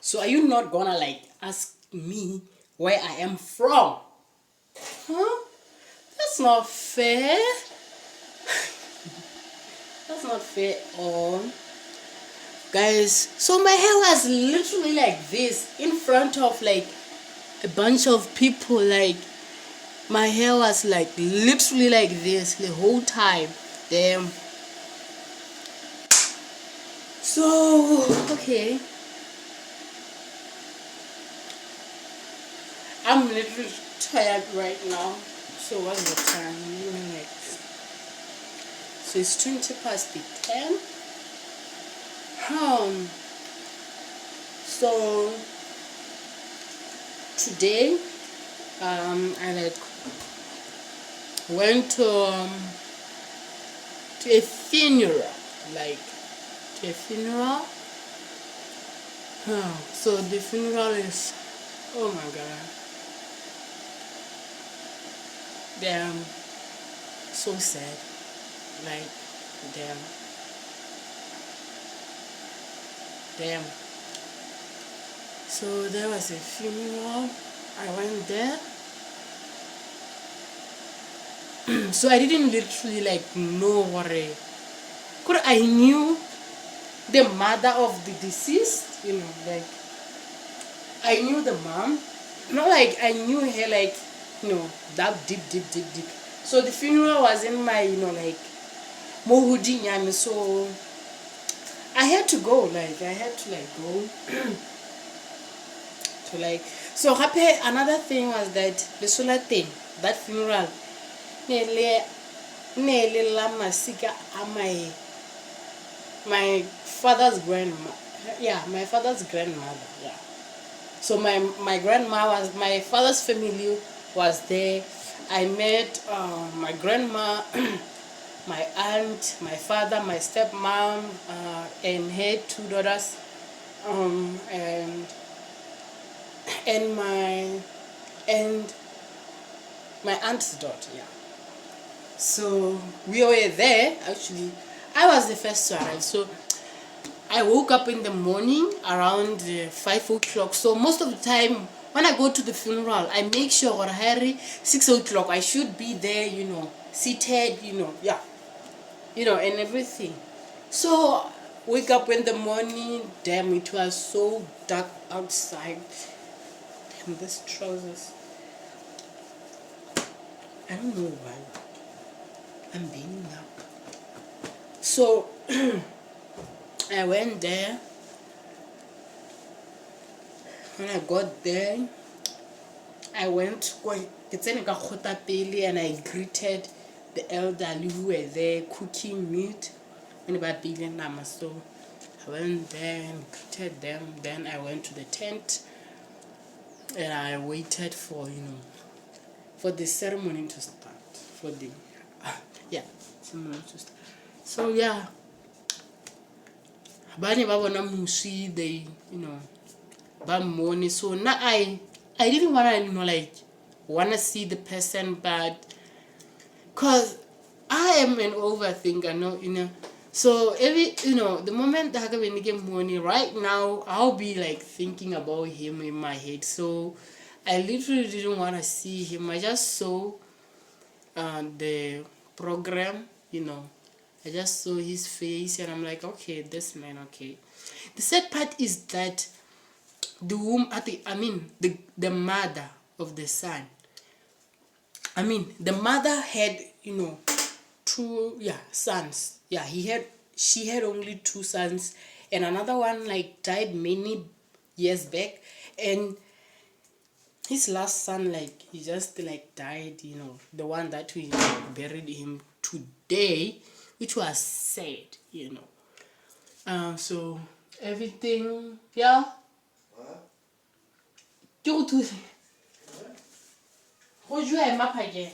So are you not gonna like ask me where I am from? Huh? That's not fair. That's not fair at all. Guys, so my hair was literally like this in front of like a bunch of people. Like my hair was like literally like this the whole time. Damn. So okay, I'm literally tired right now. So what's the time? So it's 10:20. So today I like went to a funeral, like to a funeral. So the funeral is, oh my god, damn, so sad, like damn. So there was a funeral. I went there. So I didn't literally like know what I knew the mother of the deceased, like I knew the mom. Not like I knew her like, that deep. So the funeral was in my, like Mohudi Nyami, so I had to go, like I had to like go to like, so happy. Another thing was that the solar thing, that funeral nearly la masika my father's grandma. Yeah, my father's grandmother. Yeah. So my grandma was, my father's family was there. I met my grandma, my aunt, my father, my stepmom, and her two daughters, and my aunt's daughter. Yeah. So we were there. Actually, I was the first to arrive. So I woke up in the morning around 5 o'clock. So most of the time when I go to the funeral, I make sure or Harry 6 o'clock I should be there, seated, yeah, and everything. So wake up in the morning, damn, it was so dark outside. Damn, this trousers. I don't know why I'm being up. So I went there. When I got there, I went and I greeted the elderly who were there cooking meat. So I went there and greeted them. Then I went to the tent and I waited for for the ceremony to start. For the ceremony to start. So yeah, they money. So now I didn't want to wanna see the person, but cause I am an overthinker, so every the moment that I get money right now, I'll be like thinking about him in my head. So I literally didn't want to see him. I just saw the program, I just saw his face and I'm like, okay, this man, okay. The sad part is that the mother of the son, the mother had two sons. Yeah, she had only two sons, and another one like died many years back, and his last son like he just like died, the one that we buried him today, which was sad. So everything, yeah. Go to go jwa ema phake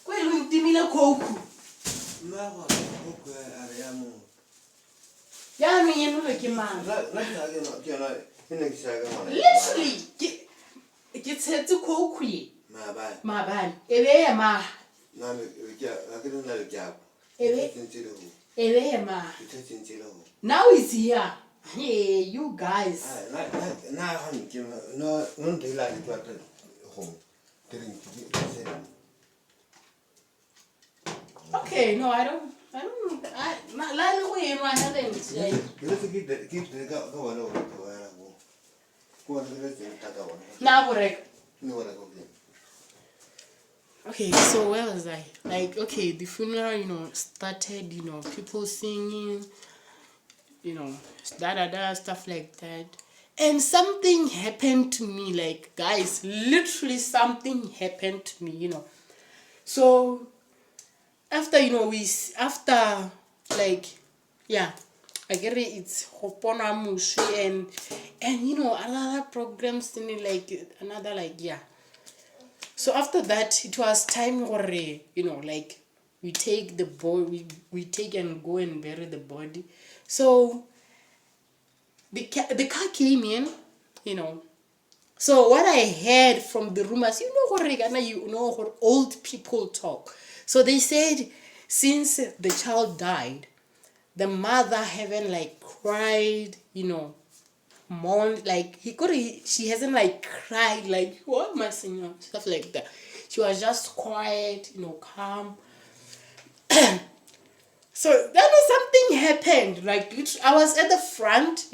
ko ile o timile khouku mma go go a re ya mo ya no yeno le ke mang literally ke tshetse khouku ye mabane ebe ya ma na le ke nna le ke a ebe ya ma now is here Hey, you guys. na ha nke no ndela le twa home drink Okay, no, I don't, I haven't, le se ke ga wala wala ko le se ta ga wala now correct. no wala ko Okay, so where was I? Like, okay, the funeral, started, people singing, da da da, stuff like that. And something happened to me, like, guys, literally something happened to me. So, after, after, like, yeah, I get it, it's Hopona Mushi and other programs, like, another, like, yeah. So after that, it was time for, like, we take the body, we take and go and bury the body. So the car came in, So what I heard from the rumors, what old people talk. So they said, since the child died, the mother haven't like cried, mourned, like she hasn't like cried, like what my senior, stuff like that. She was just quiet, calm. So then something happened, like I was at the front,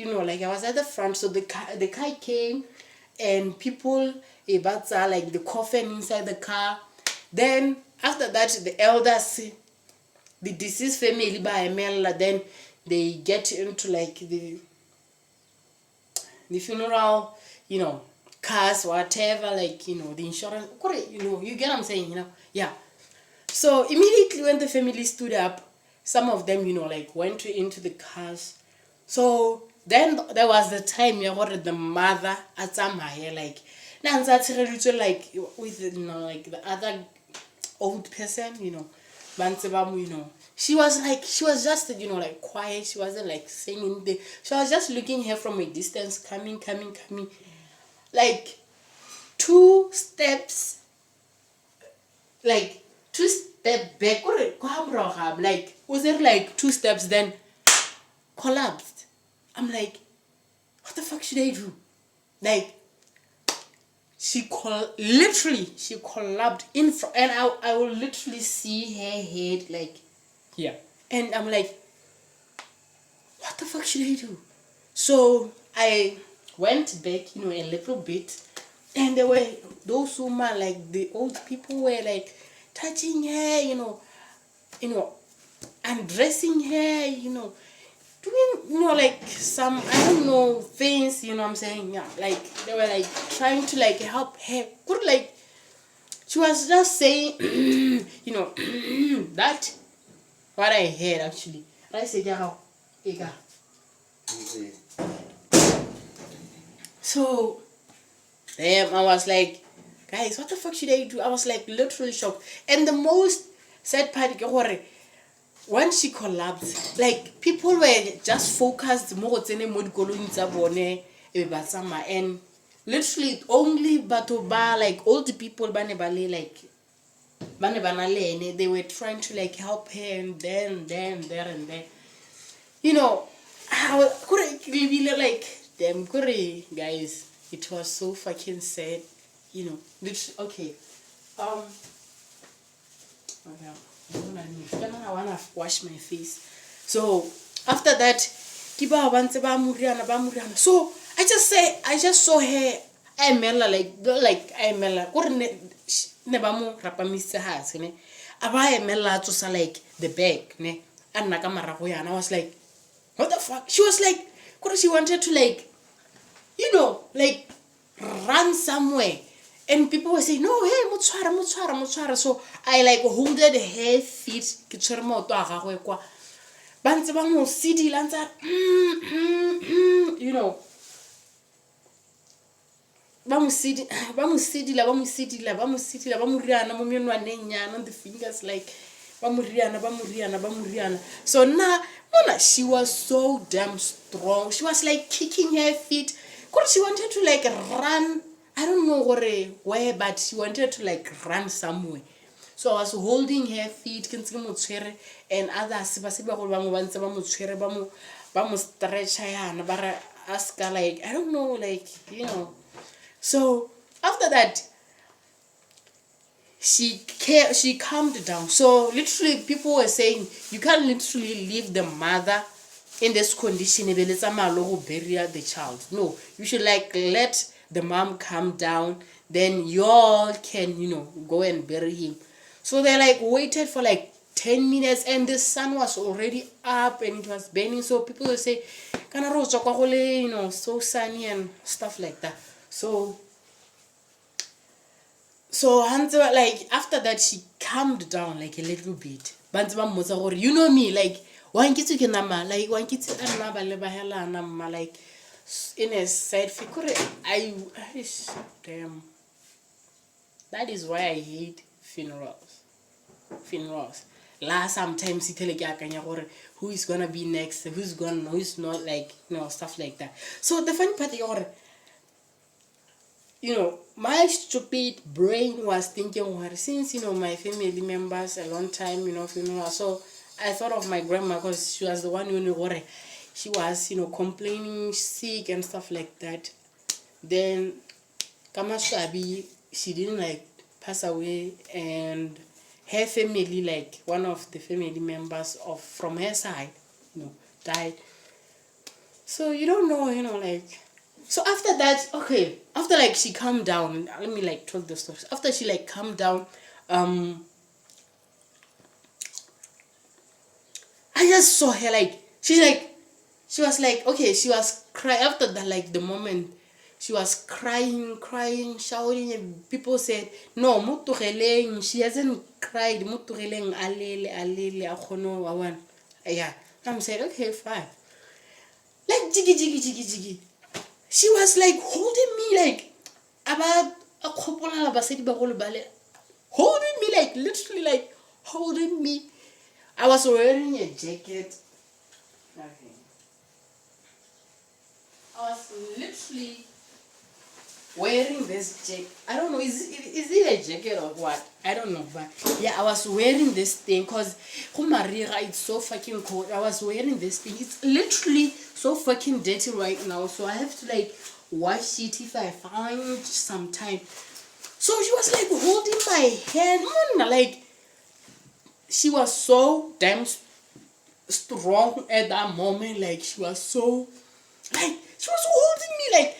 so the car came and people about like the coffin inside the car. Then after that, the elders, the deceased family by Mela, then they get into like the funeral, cars, whatever, like, the insurance, you get what I'm saying, yeah. So immediately when the family stood up, some of them, like went into the cars. So then there was the time where the mother at some higher, like, like with, like the other old person, she was just, like quiet. She wasn't like saying anything. She was just looking here from a distance, coming. Like 2 steps, like 2 steps back. Like, was there like 2 steps, then collapsed. I'm like, what the fuck should I do? Like, she collapsed in front, and I will literally see her head, like, yeah. And I'm like, what the fuck should I do? So I went back, a little bit, and there were those women, like the old people were like touching her, undressing her, doing, like some, I don't know, things, what I'm saying, yeah, like they were like trying to like help her. Like she was just saying, that what I heard actually. I said, yeah, Ega. So, I was like, guys, what the fuck should I do? I was like literally shocked. And the most sad part, when she collapsed, like people were just focused more on and literally only batoba, like old people like they were trying to like help her, and then there and there. I couldn't really like them, guys. It was so fucking sad, literally. Okay, I wanna wash my face. So after that, so I just saw her. Emela, like Emela. Nebamu rapamisa has ne. Aba Emela to like the bag ne. And nakamara and I was like, what the fuck? She was like, she wanted to like, like run somewhere. And people were saying, no, hey, mutswara. So I like holded her feet, the fingers like bamuriana. So now she was so damn strong. She was like kicking her feet. She wanted to like run. I don't know where, but she wanted to like run somewhere. So I was holding her feet, and others ba mo stretcha yana ba re aska like I don't know like so after that she calmed down. So literally people were saying you can't literally leave the mother in this condition bury the child. No, you should like let the mom calm down, then y'all can go and bury him. So they like waited for like 10 minutes and the sun was already up and it was burning. So people would say kana ro tswa kwa go le so sunny and stuff like that. So like after that she calmed down like a little bit. You know me, like wankitse ke nama, like wankitse a nna ba le ba helana mma, like in a sad figure. Damn, that is why I hate funerals. La sometimes it like akanya gore who is gonna be next, who's not, like stuff like that. So the funny part is my stupid brain was thinking, since my family members a long time funeral, so I thought of my grandma because she was the one who she was complaining sick and stuff like that. Then Kamashabi, she didn't like pass away, and her family, like one of the family members from her side died. So you don't know like. So after that, okay, after like she calmed down, let me like tell the story. After she like calmed down, I just saw her like she was like, okay, she was crying after that, like the moment she was crying, shouting, and people said, no, mutugeleng, she hasn't cried, mutugeleng alele akhono wawan. Yeah. I'm saying, okay, fine. Like jiggy. She was like holding me like about a couple of holding me like literally like holding me. I was wearing a jacket. Okay. I was literally wearing this jacket. I don't know, is it a jacket or what? I don't know, but yeah, I was wearing this thing because it's so fucking cold. I was wearing this thing. It's literally so fucking dirty right now, so I have to like wash it if I find some time. So she was like holding my hand, like she was so damn strong at that moment. Like she was holding me. Like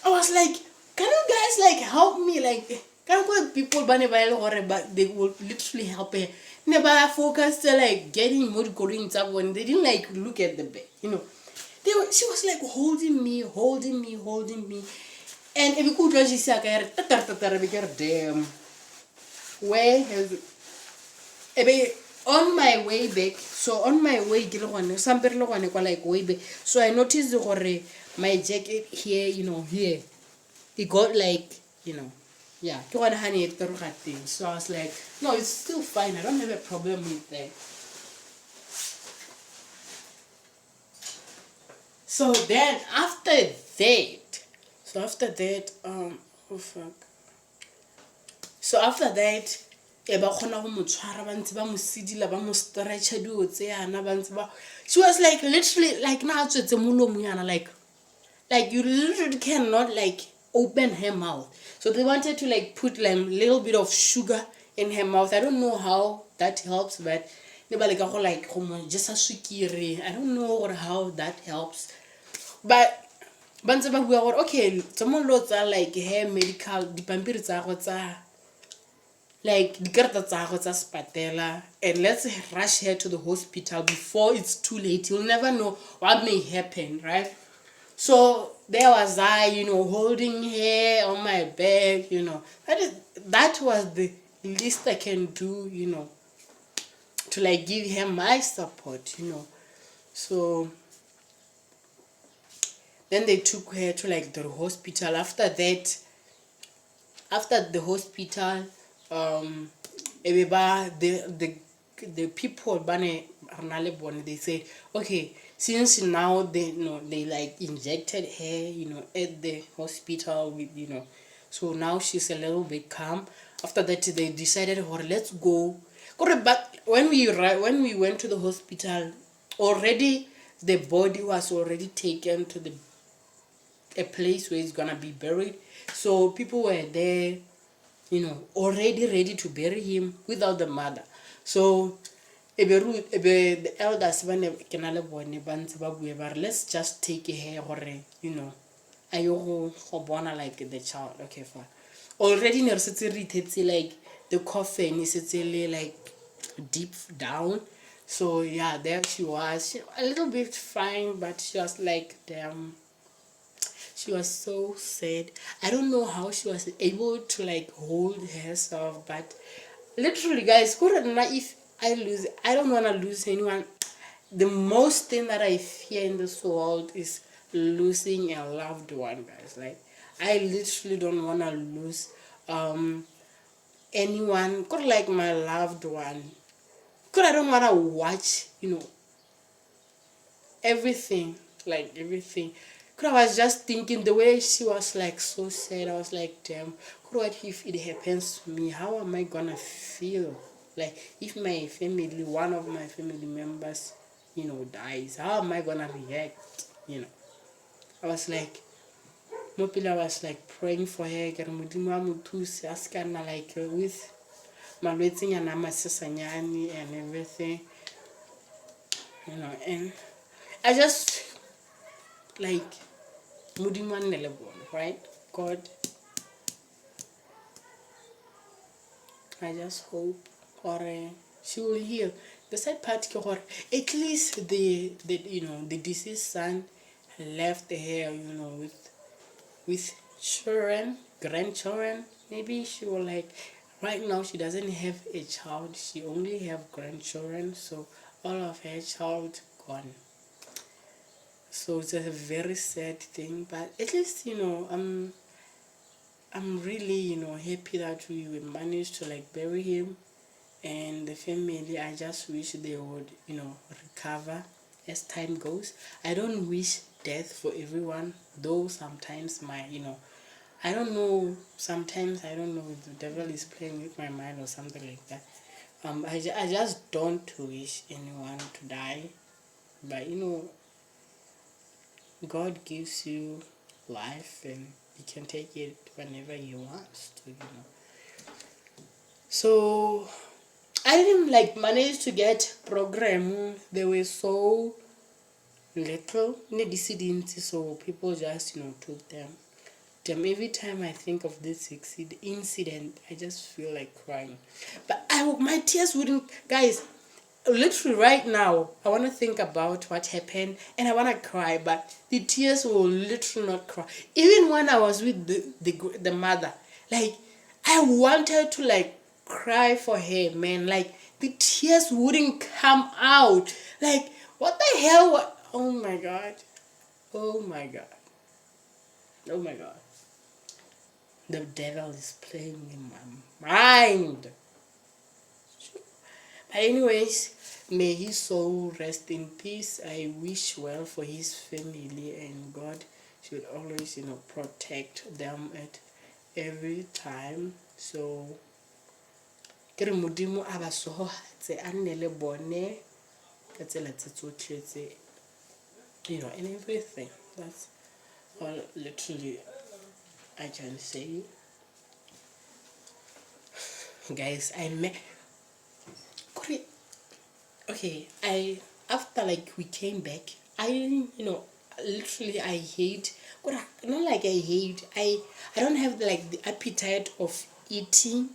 I was like, can you guys like help me? Like can people but they will literally help her. Never focused like getting more going when they didn't like look at the bed, she was like holding me, and if you could just say, damn, where has on my way back? So on my way, like way back. So I noticed my jacket here, here, it got like, yeah, so I was like, no, it's still fine. I don't have a problem with that. So then after that, oh fuck. So after that, she was like literally like like you literally cannot like open her mouth. So they wanted to like put like a little bit of sugar in her mouth. I don't know how that helps, but just I don't know how that helps. But okay, someone lots are like hair medical dipampiri tsa like dikarata tsa spatela, and let's rush her to the hospital before it's too late. You'll never know what may happen, right? So there was I, holding her on my back, that was the least I can do, to like give her my support, So then they took her to like the hospital. After the hospital, the people they say, okay, since now they like injected her, at the hospital with, so now she's a little bit calm. After that, they decided, let's go. But when we went to the hospital, already the body was already taken to a place where it's gonna be buried. So people were there, already ready to bury him without the mother. So the elders let's just take her a yo go bona like the child. Okay, fine. Already ne re setse re ithetse like the coffin is like deep down. So yeah, there she was, a little bit fine, but she was like, damn, she was so sad. I don't know how she was able to like hold herself, but literally, guys, if I don't want to lose anyone. The most thing that I fear in this world is losing a loved one, guys. Like, I literally don't want to lose anyone, like my loved one. I don't want to watch, everything, like everything. I was just thinking the way she was like so sad. I was like, damn, what if it happens to me? How am I gonna feel? Like, if my family, one of my family members, dies, how am I gonna react? I was like, I was like praying for her, like with malwetsenyana a masesanyane and everything, and I just like right? God, I just hope or she will heal. The sad part ke gore at least the deceased son left her, with children, grandchildren. Maybe she will like, right now she doesn't have a child, she only have grandchildren, so all of her child gone. So it's a very sad thing, but at least I'm really happy that we managed to like bury him, and the family, I just wish they would recover as time goes. I don't wish death for everyone, though sometimes I don't know, sometimes I don't know if the devil is playing with my mind or something like that. I just don't wish anyone to die, but God gives you life and you can take it whenever you want to, So I didn't like manage to get program. They were so little, so people just took them. Every time I think of this incident, I just feel like crying. But my tears wouldn't, guys. Literally right now, I want to think about what happened and I want to cry, but the tears will literally not cry. Even when I was with the mother, like I wanted to like cry for her, man. Like the tears wouldn't come out. Like what the hell? Oh my god! Oh my god! Oh my god! The devil is playing in my mind. But anyways, may his soul rest in peace. I wish well for his family, and God should always, protect them at every time. So, ke re modimo a ba sogatse a nne le bone ka tsela tse tsotlhe tse, and everything. That's all literally I can say. Guys, okay, after like we came back, I literally I hate, not like I hate, I don't have like the appetite of eating,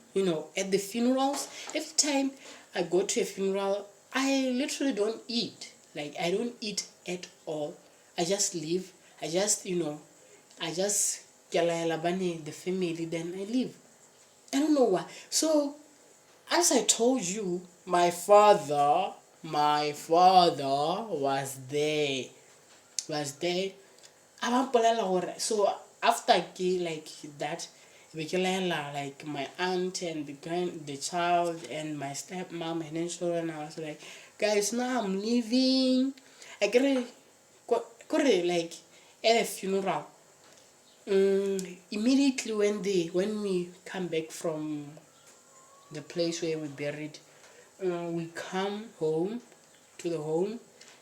at the funerals. Every time I go to a funeral, I literally don't eat. Like I don't eat at all. I just leave. I just I just get the family, then I leave. I don't know why. So as I told you, my father was there. So after like that, like my aunt and the child and my stepmom and then children, I was like, guys, now I'm leaving. I get like at a funeral. Immediately when we come back from the place where we buried, we come home to the home,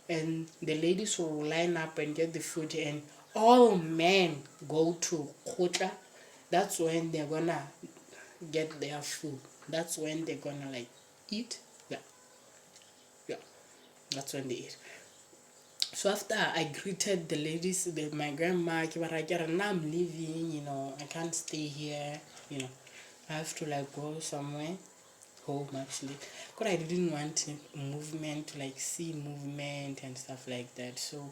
and the ladies will line up and get the food, and all men go to Khotla. That's when they're gonna get their food. That's when they're gonna like eat. Yeah, yeah. That's when they eat. So after I greeted the ladies, my grandma, now I'm leaving, I can't stay here, I have to like go somewhere, home actually. Because I didn't want movement, to like see movement and stuff like that. So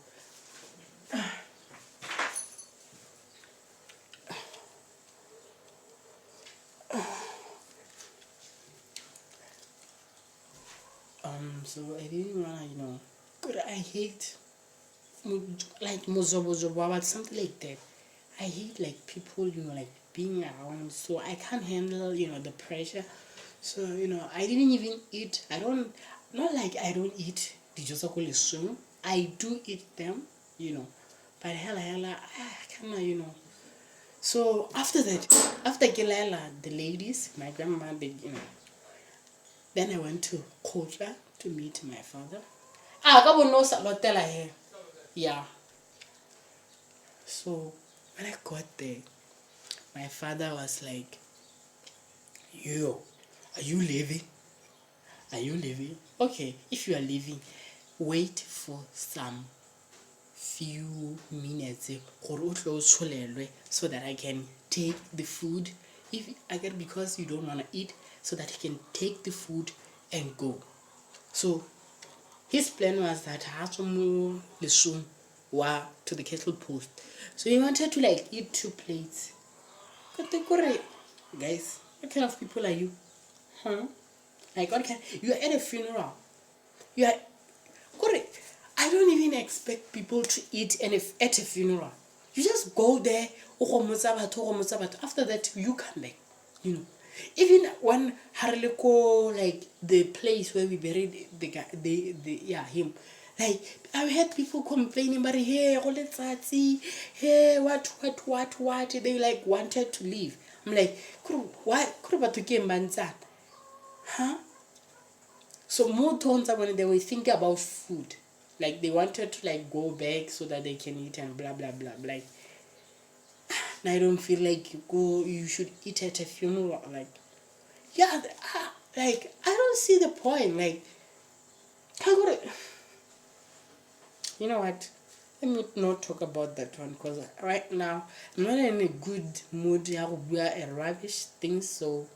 so I didn't wanna, because I hate like mozobo, something like that. I hate like people, like being around, so I can't handle, the pressure. So, I didn't even eat. Not like I don't eat the Josakole soon. I do eat them, but hella, I cannot, So after that, after Gilela, the ladies, my grandma, then I went to Khotla to meet my father. Kabo no salotela here. Yeah. So when I got there, my father was like, "Yo, are you leaving? Are you leaving? Okay, if you are leaving, wait for some few minutes so that I can take the food. If again, because you don't want to eat, so that he can take the food and go." So his plan was that Hasumu Lisum wa to the kettle post. So he wanted to like eat 2 plates. Guys, what kind of people are you? Huh? Like what kind? You are at a funeral. You are correct. I don't even expect people to eat at a funeral. You just go there. After that, you come back. Even when Harleko, like the place where we buried the guy, him. Like I heard people complaining, but hey, what? They like wanted to leave. I'm like, why? Huh? So more tones are when they were thinking about food. Like they wanted to like go back so that they can eat and blah blah blah. Like I don't feel like you should eat at a funeral. Like yeah, like I don't see the point. Like I got it. You know what? Let me not talk about that one because right now I'm not in a good mood. I will wear a rubbish thing, so